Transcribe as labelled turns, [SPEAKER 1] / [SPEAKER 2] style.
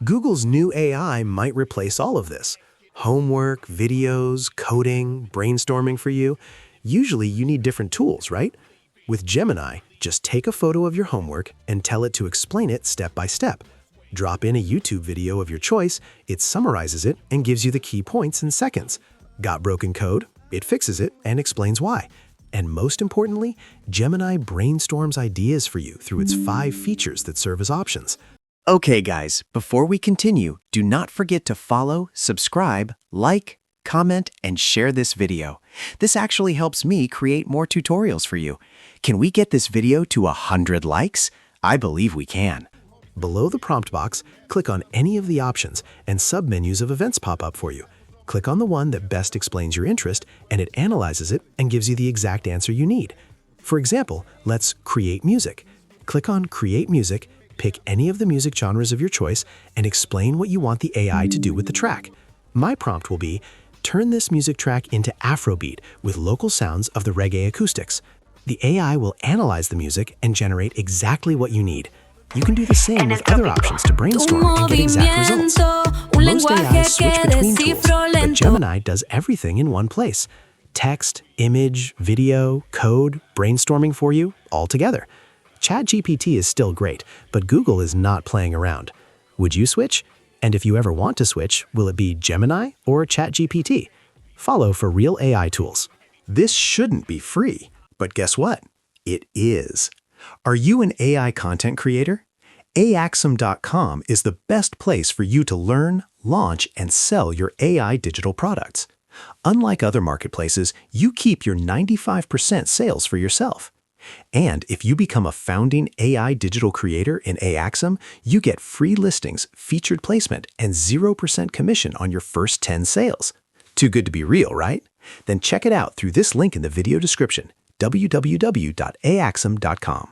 [SPEAKER 1] Google's new AI might replace all of this. Homework, videos, coding, brainstorming for you. Usually you need different tools, right? With Gemini, just take a photo of your homework and tell it to explain it step by step. Drop in a YouTube video of your choice, it summarizes it and gives you the key points in seconds. Got broken code? It fixes it and explains why. And most importantly, Gemini brainstorms ideas for you through its 5 features that serve as options.
[SPEAKER 2] Okay, guys, before we continue, do not forget to follow, subscribe, like, comment, and share this video. This actually helps me create more tutorials for you. Can we get this video to 100 likes? I believe we can.
[SPEAKER 1] Below the prompt box, click on any of the options and submenus of events pop up for you. Click on the one that best explains your interest, and it analyzes it and gives you the exact answer you need. For example, let's create music. Click on Create Music, pick any of the music genres of your choice, and explain what you want the AI to do with the track. My prompt will be, turn this music track into Afrobeat with local sounds of the reggae acoustics. The AI will analyze the music and generate exactly what you need. You can do the same with other options to brainstorm and get exact results. Most AIs switch between tools, but Gemini does everything in one place. Text, image, video, code, brainstorming for you, all together. ChatGPT is still great, but Google is not playing around. Would you switch? And if you ever want to switch, will it be Gemini or ChatGPT? Follow for real AI tools. This shouldn't be free, but guess what? It is. Are you an AI content creator? Aiaxum.com is the best place for you to learn, launch, and sell your AI digital products. Unlike other marketplaces, you keep your 95% sales for yourself. And if you become a founding AI digital creator in Aiaxum, you get free listings, featured placement, and 0% commission on your first 10 sales. Too good to be real, right? Then check it out through this link in the video description, www.aiaxum.com.